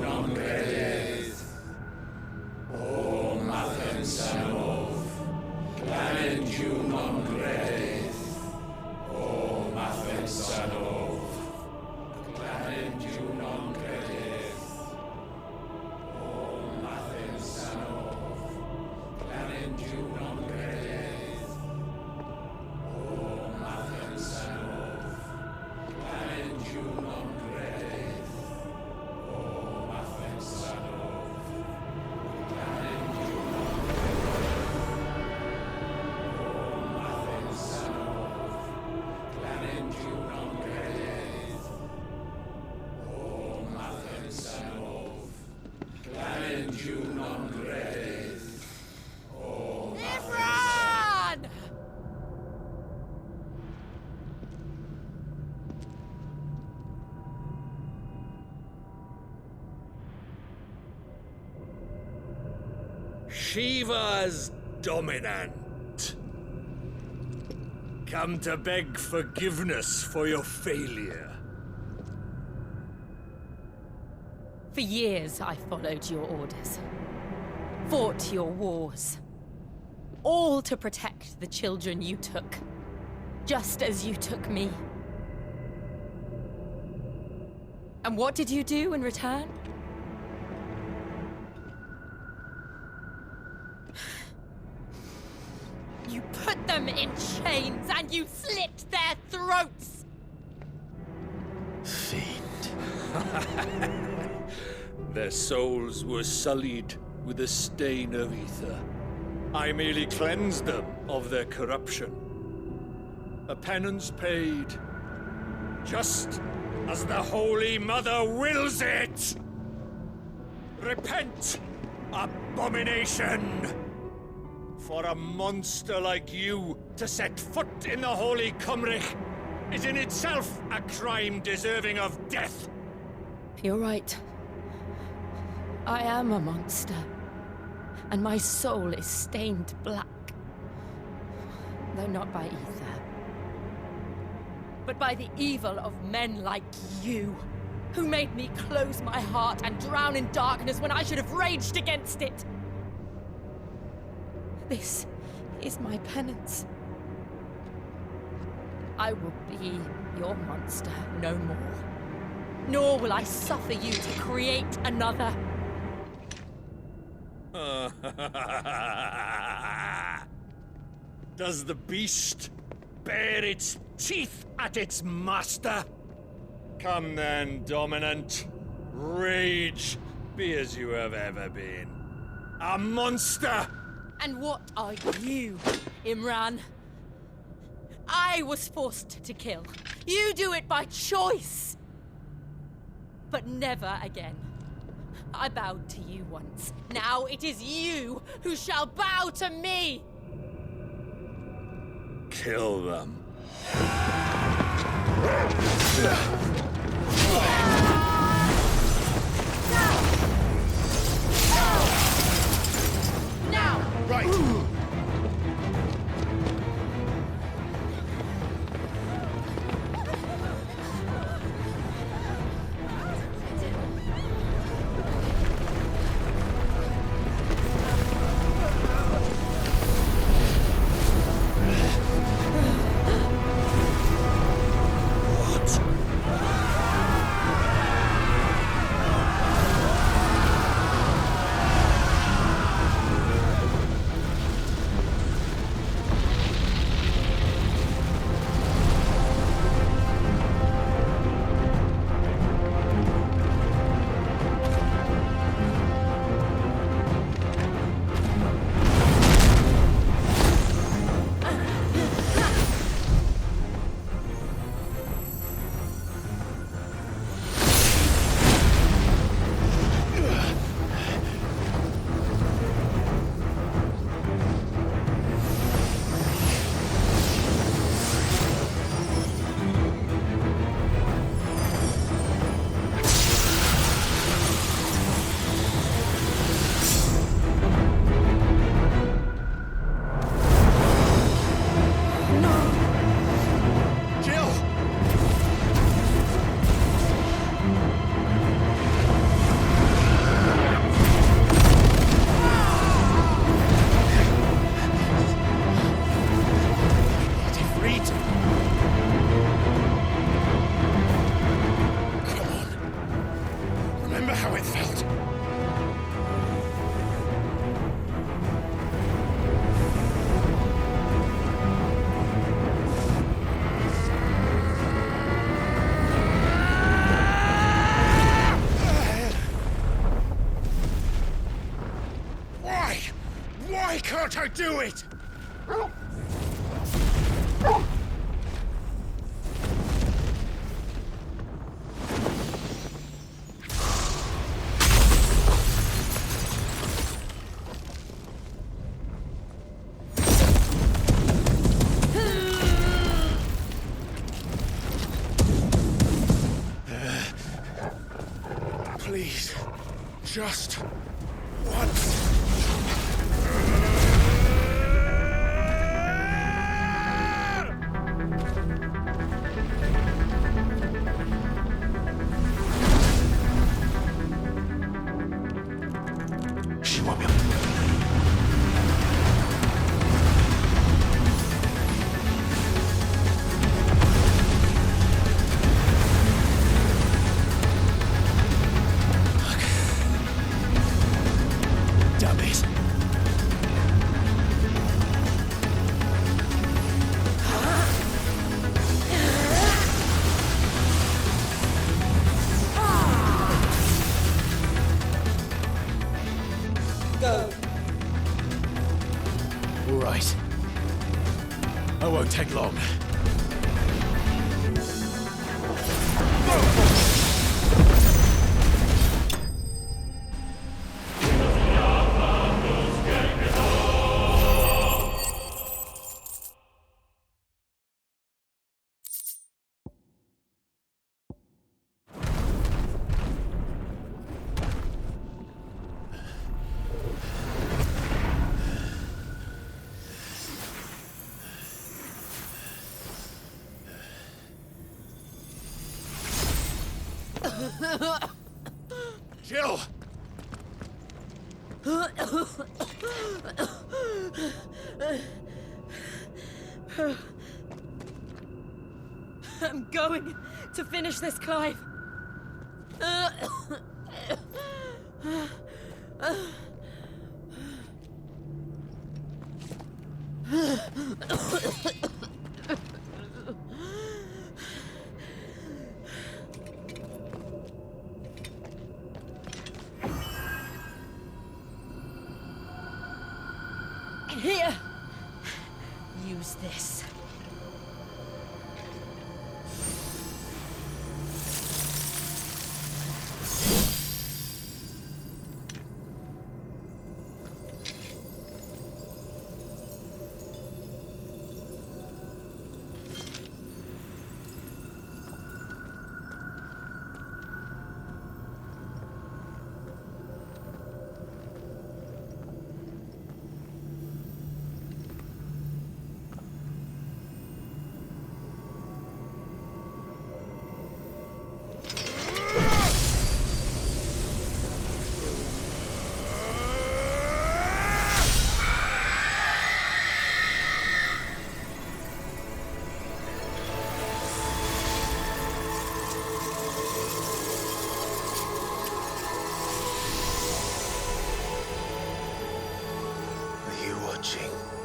non credeth. O Mathensanov, Clanendu non credeth. O Mathensanov, Clanendu non credeth. O Mathensanov, Clanendu non credeth. O Mathensanov, Clanendu non credeth. O Mathensanov, Clanendu non credeth. O Mathensanov, Clanendu non credeth. O Imran! Shiva's dominant. Come to beg forgiveness for your failure. For years I followed your orders. Fought your wars. All to protect the children you took. Just as you took me. And what did you do in return? You put them in chains and you slit their throats! Fiend. Their souls were sullied with the stain of ether. I merely cleansed them of their corruption. A penance paid, just as the Holy Mother wills it! Repent, abomination! For a monster like you to set foot in the Holy Cymric is in itself a crime deserving of death. You're right. I am a monster. And my soul is stained black. Though not by ether. But by the evil of men like you, who made me close my heart and drown in darkness when I should have raged against it. This is my penance. I will be your monster no more. Nor will I suffer you to create another. Does the beast bare its teeth at its master? Come then, dominant. Rage, be as you have ever been. A monster! And what are you, Imran? I was forced to kill. You do it by choice. But never again. I bowed to you once. Now it is you who shall bow to me! Kill them. Now! Right! how it felt. Why can't I do it? Please, just once. She won't be able to. Damn it. Go. All right. I won't take long. Jill! I'm going to finish this, Clive. Here. Use this.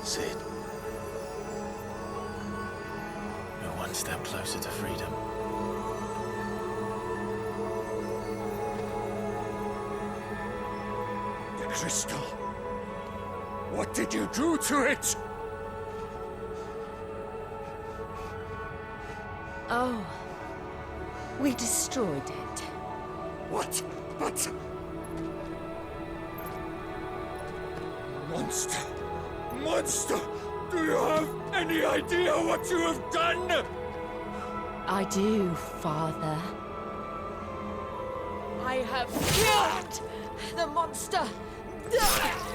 Sid. We're one step closer to freedom. The crystal. What did you do to it? Oh. We destroyed it. What? But... Monster! Monster! Do you have any idea what you have done? I do, Father. I have killed the monster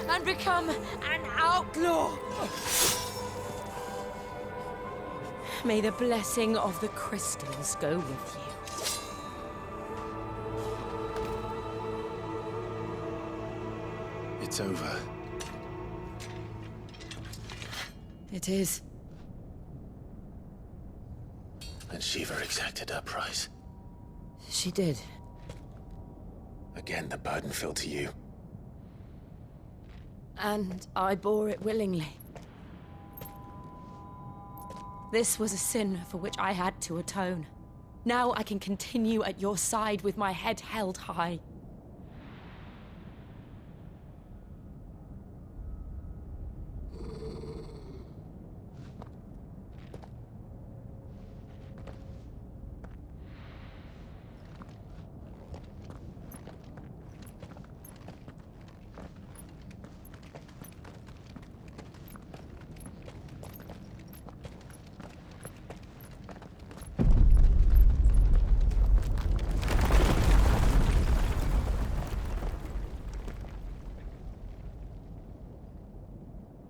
and become an outlaw. May the blessing of the crystals go with you. It's over. It is. And Shiva exacted her price. She did. Again, the burden fell to you. And I bore it willingly. This was a sin for which I had to atone. Now I can continue at your side with my head held high.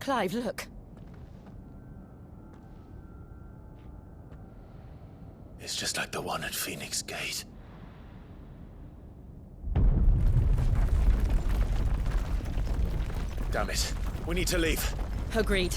Clive, look. It's just like the one at Phoenix Gate. Damn it. We need to leave. Agreed.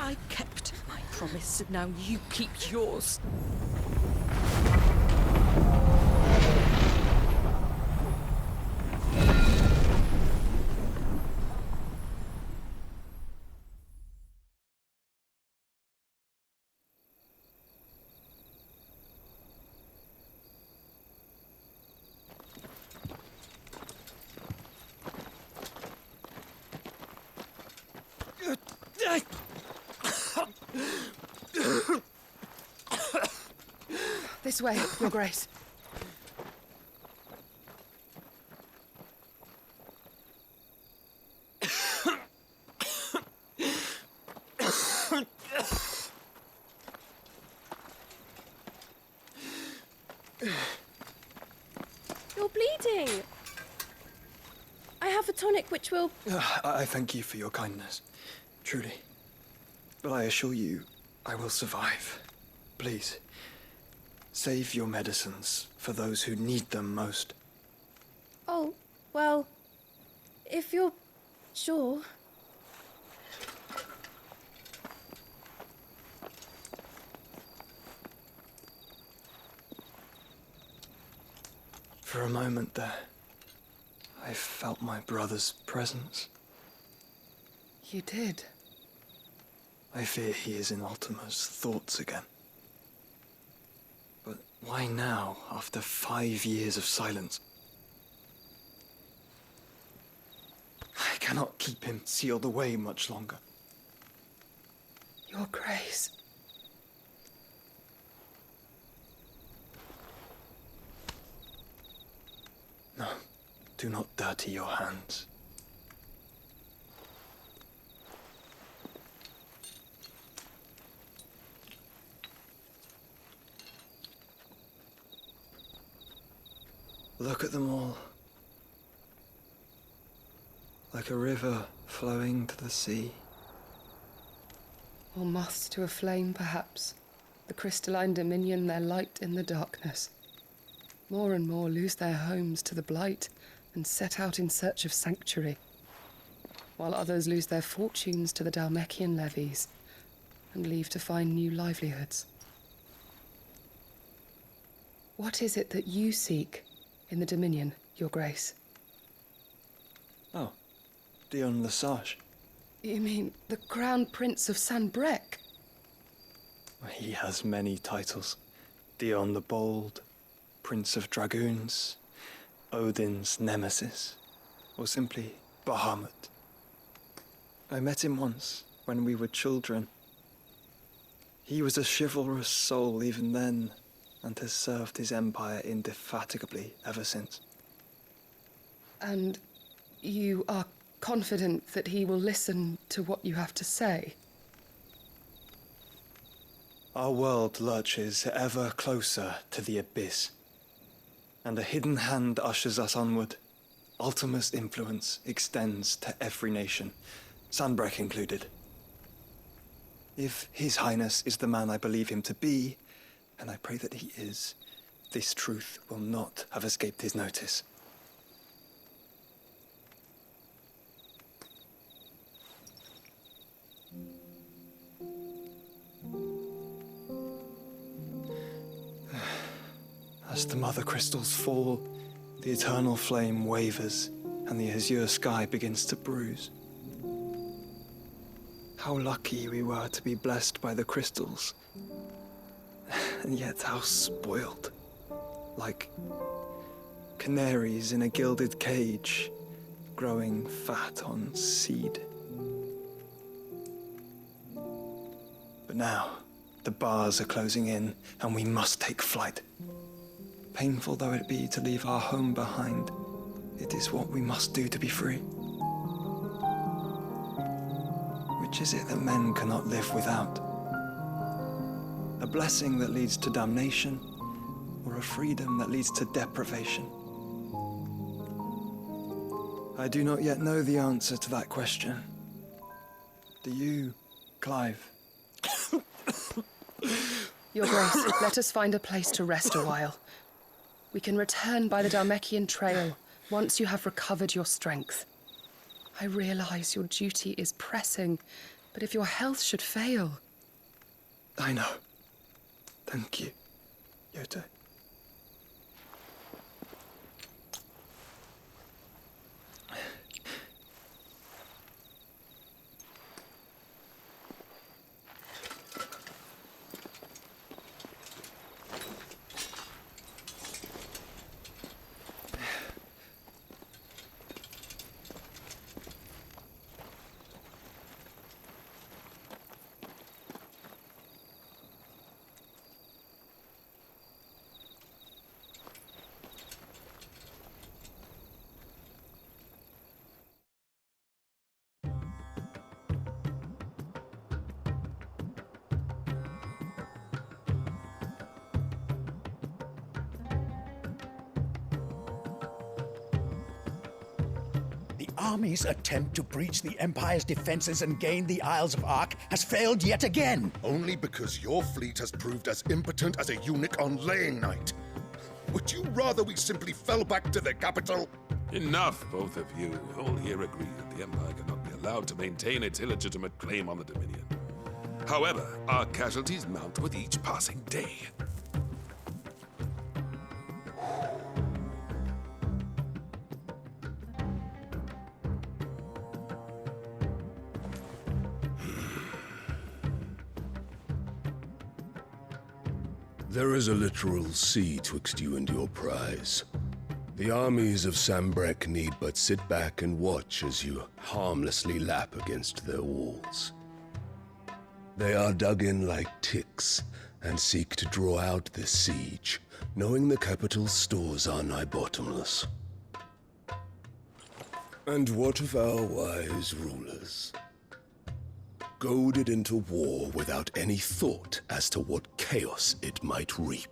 I kept my promise, and now you keep yours. This way, Your Grace. You're bleeding. I have a tonic which will... I thank you for your kindness, truly. But I assure you, I will survive. Please, save your medicines for those who need them most. Oh, well, if you're sure. For a moment there, I felt my brother's presence. You did? I fear he is in Ultima's thoughts again. But why now, after 5 years of silence? I cannot keep him sealed away much longer. Your Grace. No, do not dirty your hands. Look at them all. Like a river flowing to the sea. Or moths to a flame, perhaps. The crystalline dominion their light in the darkness. More and more lose their homes to the blight and set out in search of sanctuary, while others lose their fortunes to the Dalmekian levies and leave to find new livelihoods. What is it that you seek in the Dominion, Your Grace? Oh, Dion Lesage. You mean the Crown Prince of Sanbrec? He has many titles. Dion the Bold, Prince of Dragoons, Odin's Nemesis, or simply Bahamut. I met him once, when we were children. He was a chivalrous soul even then, and has served his empire indefatigably ever since. And you are confident that he will listen to what you have to say? Our world lurches ever closer to the abyss, and a hidden hand ushers us onward. Ultima's influence extends to every nation, Sanbreque included. If His Highness is the man I believe him to be, and I pray that he is, this truth will not have escaped his notice. As the Mothercrystals fall, the eternal flame wavers, and the azure sky begins to bruise. How lucky we were to be blessed by the crystals, and yet how spoiled. Like canaries in a gilded cage, growing fat on seed. But now, the bars are closing in, and we must take flight. Painful though it be to leave our home behind, it is what we must do to be free. Which is it that men cannot live without? A blessing that leads to damnation, or a freedom that leads to deprivation? I do not yet know the answer to that question. Do you, Clive? Your Grace, let us find a place to rest a while. We can return by the Dhalmekian trail once you have recovered your strength. I realize your duty is pressing, but if your health should fail... I know. Thank you, Yote. The army's attempt to breach the Empire's defenses and gain the Isles of Ark has failed yet again. Only because your fleet has proved as impotent as a eunuch on laying night. Would you rather we simply fell back to the capital? Enough, both of you. All here agree that the Empire cannot be allowed to maintain its illegitimate claim on the Dominion. However, our casualties mount with each passing day. There is a literal sea twixt you and your prize. The armies of Sanbreque need but sit back and watch as you harmlessly lap against their walls. They are dug in like ticks and seek to draw out this siege, knowing the capital's stores are nigh bottomless. And what of our wise rulers? Goaded into war without any thought as to what chaos it might reap.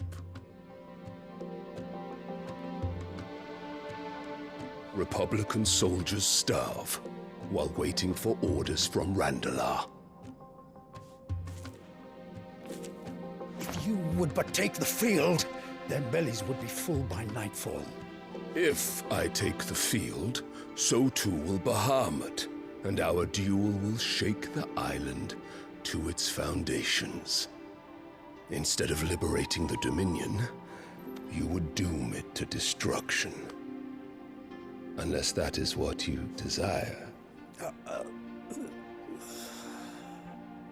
Republican soldiers starve while waiting for orders from Randalar. If you would but take the field, their bellies would be full by nightfall. If I take the field, so too will Bahamut, and our duel will shake the island to its foundations. Instead of liberating the Dominion, you would doom it to destruction. Unless that is what you desire.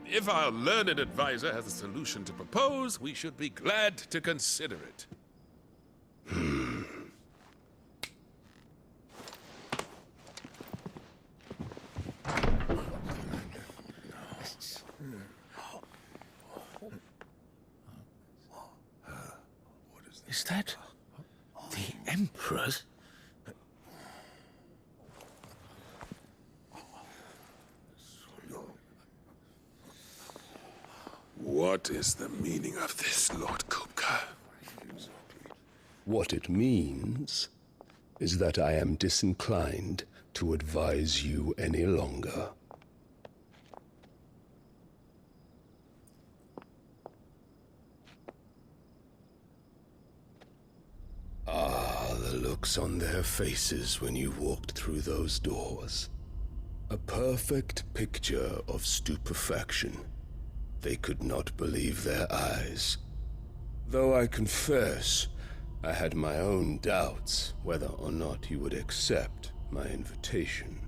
If our learned advisor has a solution to propose, we should be glad to consider it. Is that the Emperor's? What is the meaning of this, Lord Kupka? What it means is that I am disinclined to advise you any longer. Ah, the looks on their faces when you walked through those doors. A perfect picture of stupefaction. They could not believe their eyes. Though I confess, I had my own doubts whether or not you would accept my invitation.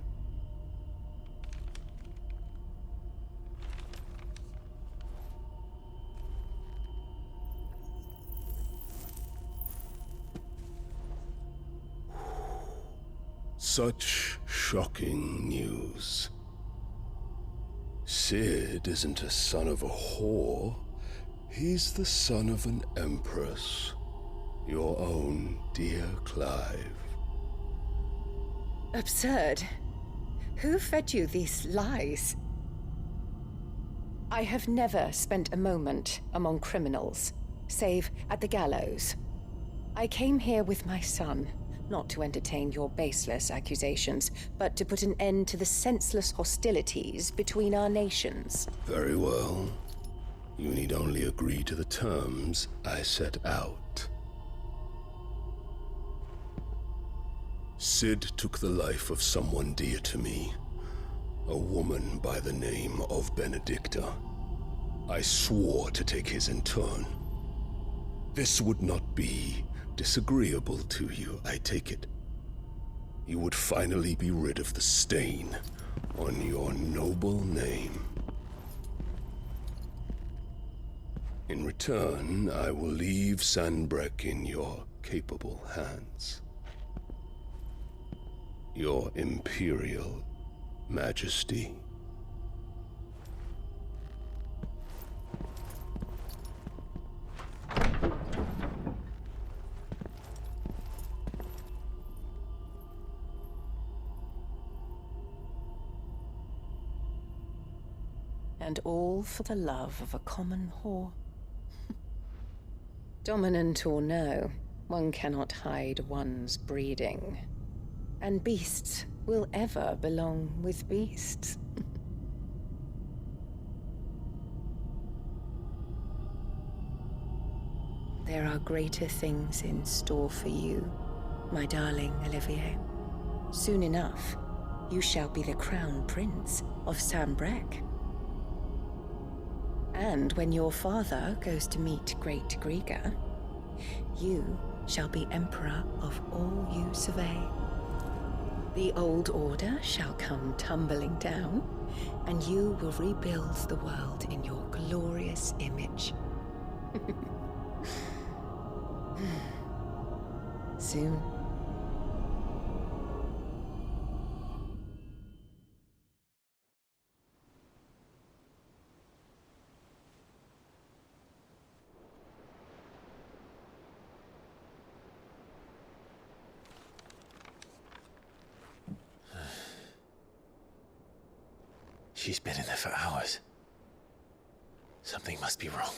Such shocking news. Sid isn't a son of a whore. He's the son of an empress. Your own dear Clive. Absurd. Who fed you these lies? I have never spent a moment among criminals, save at the gallows. I came here with my son, not to entertain your baseless accusations, but to put an end to the senseless hostilities between our nations. Very well. You need only agree to the terms I set out. Sid took the life of someone dear to me, a woman by the name of Benedicta. I swore to take his in turn. This would not be disagreeable to you, I take it. You would finally be rid of the stain on your noble name. In return, I will leave Sanbreque in your capable hands. Your Imperial Majesty. And all for the love of a common whore. Dominant or no, one cannot hide one's breeding. And beasts will ever belong with beasts. There are greater things in store for you, my darling Olivier. Soon enough, you shall be the crown prince of Sanbreque. And when your father goes to meet Great Griga, you shall be emperor of all you survey. The old order shall come tumbling down, and you will rebuild the world in your glorious image. Soon. She's been in there for hours. Something must be wrong.